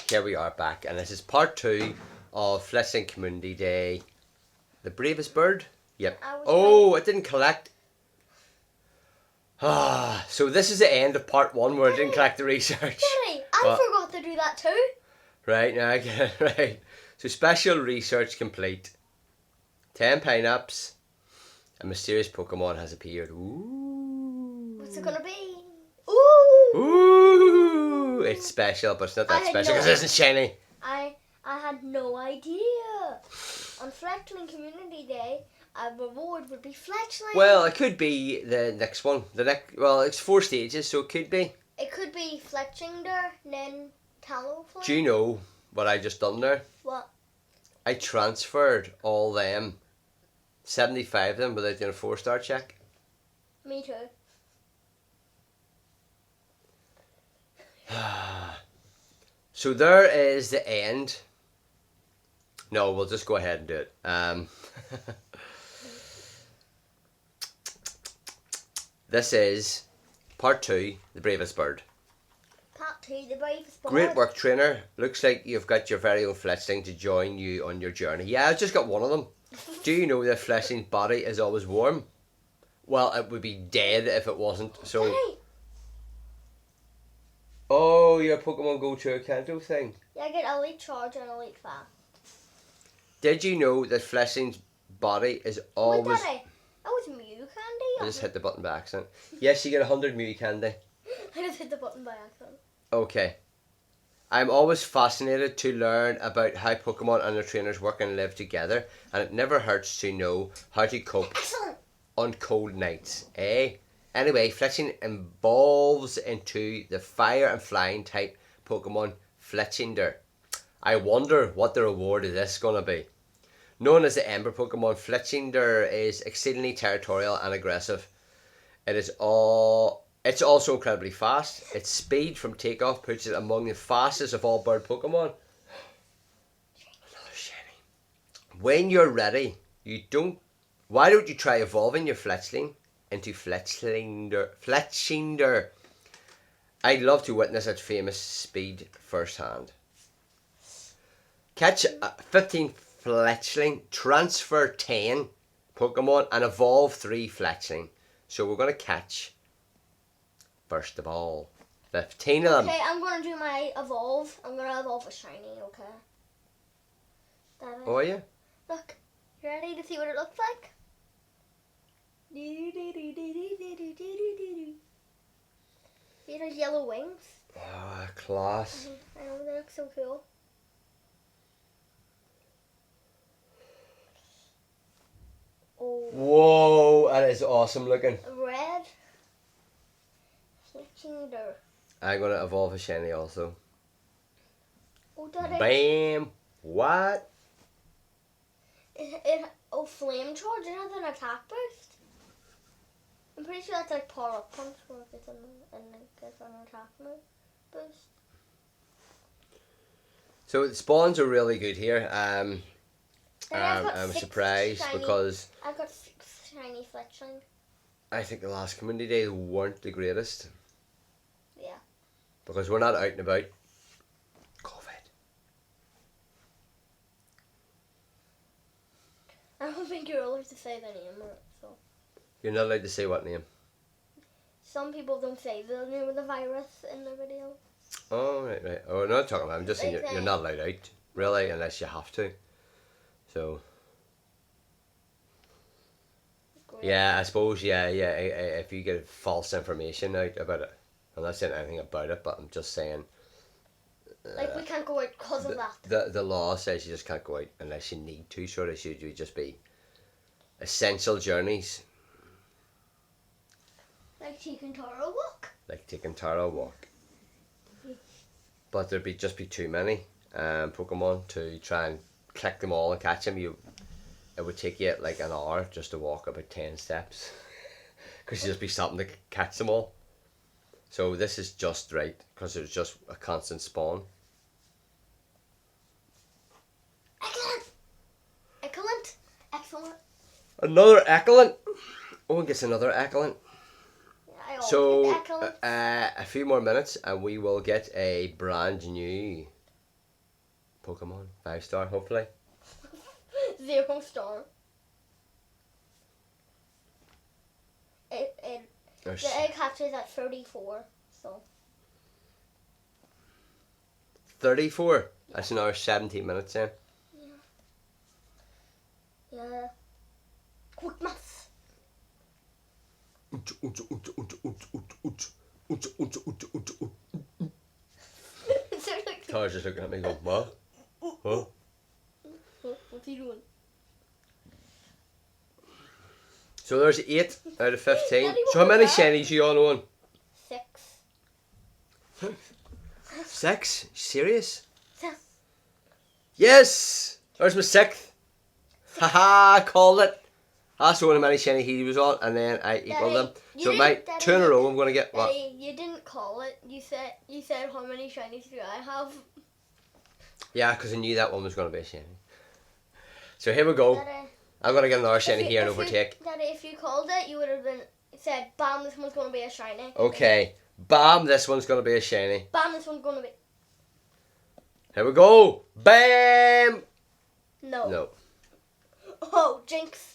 Here we are back, and this is part 2 of Fletchling Community Day. The bravest bird? Yep. Oh, it didn't collect. So this is the end of part 1 where I didn't collect the research. Daddy, I forgot to do that too. Right, now I get it, right. So special research complete. 10 pineapples. A mysterious Pokemon has appeared. Ooh. What's it gonna be? Ooh! Ooh! It's special, but it's not that special because it isn't shiny. I had no idea. On Fletchling Community Day, a reward would be Fletchling. Well, it could be the next one. Well, it's 4 stages, so it could be. It could be Fletchinder, then Talonflame. Do you know what I just done there? What? I transferred all them, 75 of them, without doing a 4-star check. Me too. So there is the end. No, we'll just go ahead and do it. This is part 2, the bravest bird. Part 2, the bravest bird. Great work, trainer. Looks like you've got your very own Fletchling to join you on your journey. Yeah, I just got one of them. Do you know that Fletchling's body is always warm? Well, it would be dead if it wasn't. So. Daddy. Oh, your Pokemon Go to a Kanto thing. Yeah, I get Elite Charge and Elite Fast. Did you know that Fletchling's body is always... Wait, Daddy, that was Mew candy? I just hit the button by accident. Yes, you get 100 Mew candy. I just hit the button by accident. Okay. I'm always fascinated to learn about how Pokemon and their trainers work and live together, and it never hurts to know how to cope Excellent. on cold nights, eh? Anyway, Fletchling evolves into the fire and flying type Pokemon Fletchinder. I wonder what the reward of this is going to be. Known as the Ember Pokemon, Fletchinder is exceedingly territorial and aggressive. It's also incredibly fast. Its speed from takeoff puts it among the fastest of all bird Pokemon. Another shiny. When you're ready, why don't you try evolving your Fletchling into Fletchinder? I'd love to witness its famous speed firsthand. Catch 15 Fletchling, transfer 10 Pokemon, and evolve 3 Fletchling. So we're going to catch, first of all, 15 of them. Okay, I'm going to do my evolve. I'm going to evolve a shiny, okay? Daddy. Oh, yeah? Look, you ready to see what it looks like? See those yellow wings? Oh, class. I know, they look so cool. Oh. Whoa, that is awesome looking. Red. Fletchinder. I'm going to evolve a shiny also. Oh, Daddy. Bam! What? Flame Charge, it has an attack boost. I'm pretty sure that's like Power Up Punch where it gets an attack boost. So the spawns are really good here. Then I've got I'm 6 surprised shiny, because I've got 6 shiny Fletchling. I think the last community days weren't the greatest. Yeah. Because we're not out and about. COVID. I don't think you're allowed to say the name, so. You're not allowed to say what name. Some people don't say the name of the virus in the video. Oh, right. Oh, I'm not talking about. I'm just saying you're not allowed out, really, unless you have to. So. Yeah, I suppose, yeah. If you get false information out about it. I'm not saying anything about it, but I'm just saying. Like, we can't go out because of that. The law says you just can't go out unless you need to, so it should just be essential journeys. Like taking Taro walk. Like taking Taro walk. But there'd just be too many Pokemon to try and collect them all and catch them. It would take you like an hour just to walk about 10 steps. Because you'd just be stopping to catch them all. So this is just right, because there's just a constant spawn. Excellent. Another Echelon. Owen gets another Echelon. Yeah, So a few more minutes and we will get a brand new Pokemon. 5-star, hopefully. 0 star. The egg hatches at 34, so. 34. That's another 17 minutes then. Yeah. Quick maths. Tyler's just looking at me going, what? What? What's he doing? So there's 8 out of 15. Daddy, So how what many was that? shinies you on one? 6. 6? Serious? Yes. Yes! There's my 6th. Haha, called it. That's the one how many shiny he was on, and then I equaled them. So my 2 in a row, I'm going to get what? Daddy, you didn't call it. You said how many shinies do I have? Yeah, because I knew that one was going to be a shiny. So here we go. Daddy, I'm going to get another shiny here and if you- overtake. Daddy, if you called it, you would have said, bam, this one's going to be a shiny. Okay. Bam, this one's going to be a shiny. Bam, this one's going to be... Here we go. Bam! No. No. Oh, Jinx.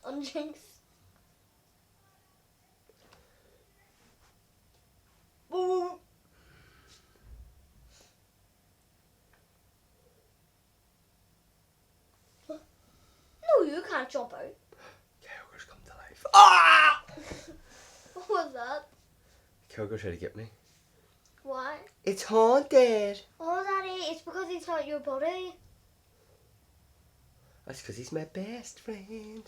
Unjinx. Ooh. No, you can't jump out. Kyogre's come to life. Ah! What was that? Kyogre tried to get me. Why? It's haunted. Oh, Daddy, it's because he's not your buddy. That's because he's my best friend.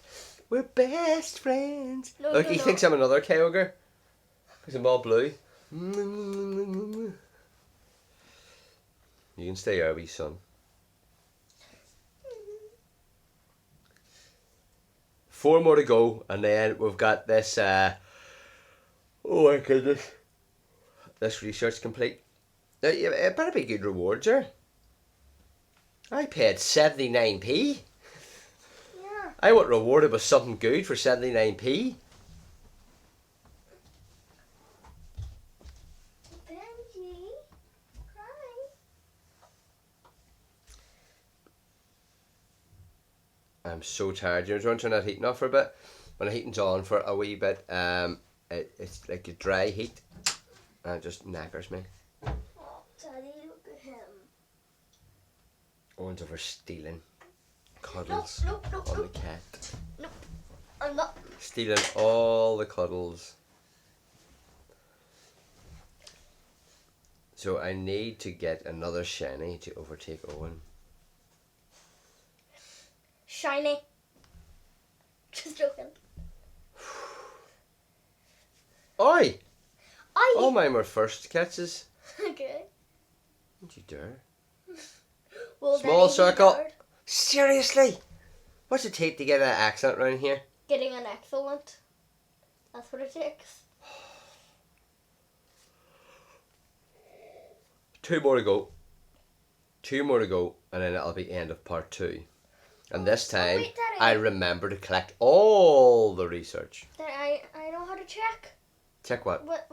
We're best friends. No, Look, no, he no. thinks I'm another Kyogre. Because I'm all blue. You can stay there, wee son. 4 more to go, and then we've got this. Oh my goodness! This research complete. Now, it better be good rewards, here. I paid 79p. Yeah. I want rewarded with something good for 79p. Benji, crying. I'm so tired. You know, turn that heating off for a bit. When the heating's on for a wee bit, it's like a dry heat, and it just knackers me. Oh, Daddy, look at him. Owen's over stealing cuddles Nope, nope, on the nope. cat. I'm not. Stealing all the cuddles. So I need to get another shiny to overtake Owen. Shiny. Just joking. Oi! I. All mine were first catches. Okay. Don't you dare. Well, Small Daddy, he circle. dared. Seriously? What's it take to get an accent around here? Getting an excellent. That's what it takes. 2 more to go. 2 more to go, and then it'll be end of part 2. And this time, wait, Daddy. I remember to collect all the research. Daddy, I know how to check Check what? what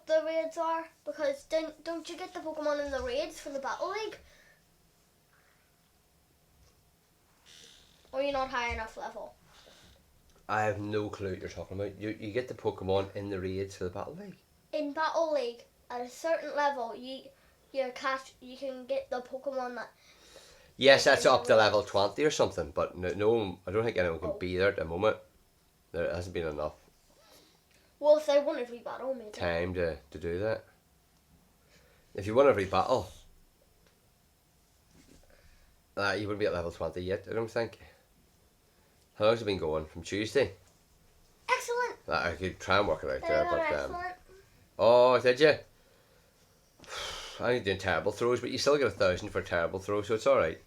the raids are, because don't you get the Pokemon in the raids for the Battle League? Or you're not high enough level? I have no clue what you're talking about. You get the Pokemon in the raids for the Battle League. In Battle League, at a certain level, you can get the Pokemon that. Yes, that's up to level 20 or something, but no, I don't think anyone can Oh. be there at the moment. There hasn't been enough Well, if they won every battle, maybe. time to do that. If you won every battle, you wouldn't be at level 20 yet, I don't think. How long's it been going? From Tuesday? Excellent. I could try and work it out They there, got but excellent. oh, did you? I ain't doing terrible throws, but you still get 1,000 for terrible throws, so it's alright.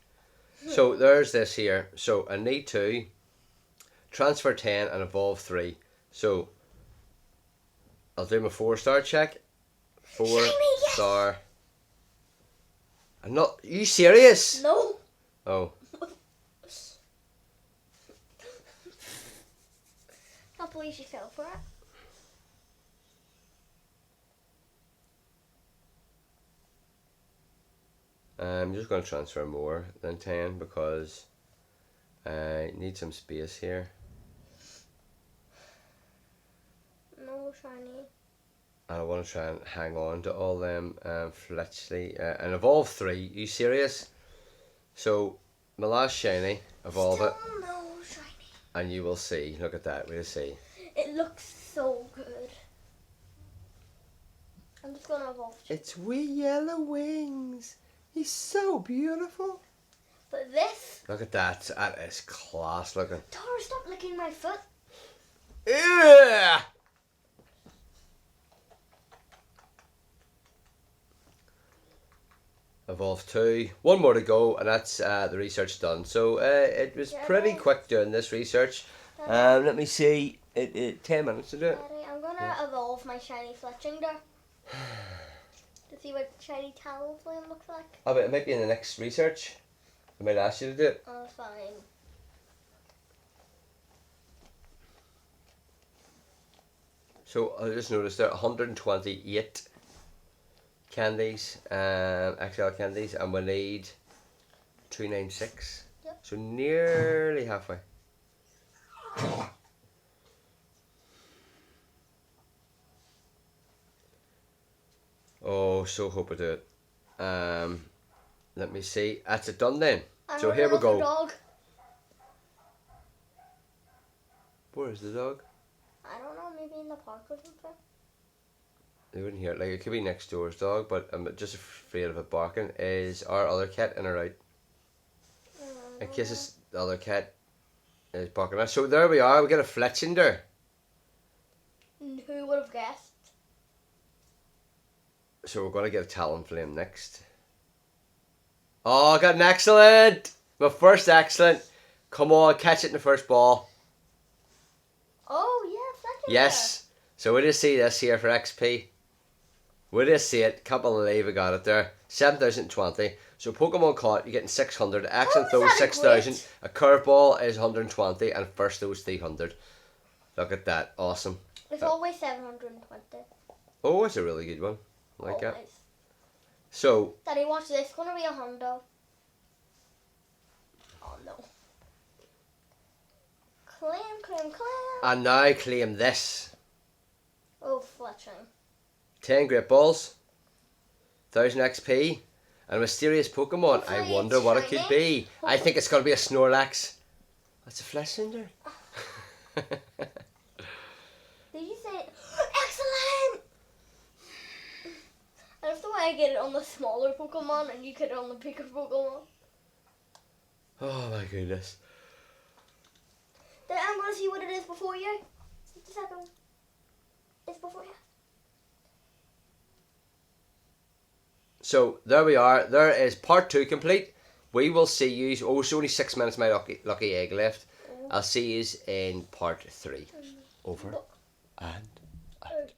So there's this here. So I need to transfer 10 and evolve 3. So I'll do my 4-star check. 4 Shiny, yes! star. I'm not. Are you serious? No. Oh. Can't believe she fell for it. I'm just going to transfer more than 10 because I need some space here. No shiny. And I want to try and hang on to all them Fletchling and evolve 3. You serious? So my last shiny, evolve Still it, no shiny. and you will see. Look at that. We'll see. It looks so good. I'm just gonna evolve. It's wee yellow wings. He's so beautiful. But this. Look at that. That is class looking. Tara, stop licking my foot. Yeah. Evolve 2. One more to go, and that's the research done. So it was pretty quick doing this research. Let me see. 10 minutes to do it. Daddy, I'm gonna evolve my shiny Fletchling to see what shiny Talonflame looks like. Oh, but it might be in the next research. I might ask you to do it. Oh, fine. So I just noticed there 128 candies, XL candies, and we need 296. Yep. So nearly halfway. Oh, so hope I do it. Let me see. That's it done then. So here we go. Dog. Where's the dog? I don't know, maybe in the park or something. They wouldn't hear it. Like, it could be next door's dog, but I'm just afraid of it barking. Is our other cat in or out? In case it's the other cat is barking at us. So there we are. We got a Fletchling there. Who would have guessed? So we're going to get a Talonflame next. Oh, I got an excellent. My first excellent. Come on, catch it in the first ball. Oh, yeah, Fletchling. Yes. So we just see this here for XP. We just see it. Can't believe we got it there. 7,020. So Pokemon caught, you're getting 600. Excellent throw, 6,000. A curveball is 120. And first throw is 300. Look at that. Awesome. It's always 720. Oh, it's a really good one. I like always. it. So. Daddy, watch this. It's going to be a Hondo. Oh, no. Claim. And now claim this. Oh, Fletchling. 10 Great Balls. 1,000 XP. And a mysterious Pokemon. Hopefully I wonder it's what it shiny. could be. I think it's going to be a Snorlax. That's a Fletchling there. Did you say it? Excellent! I love the way I get it on the smaller Pokemon and you get it on the bigger Pokemon. Oh my goodness. Then I'm going to see what it is before you. Just a second. It's before you. So there we are. There is part 2 complete. We will see you. Oh, it's only 6 minutes. My lucky egg left. I'll see you in part 3. Over and out.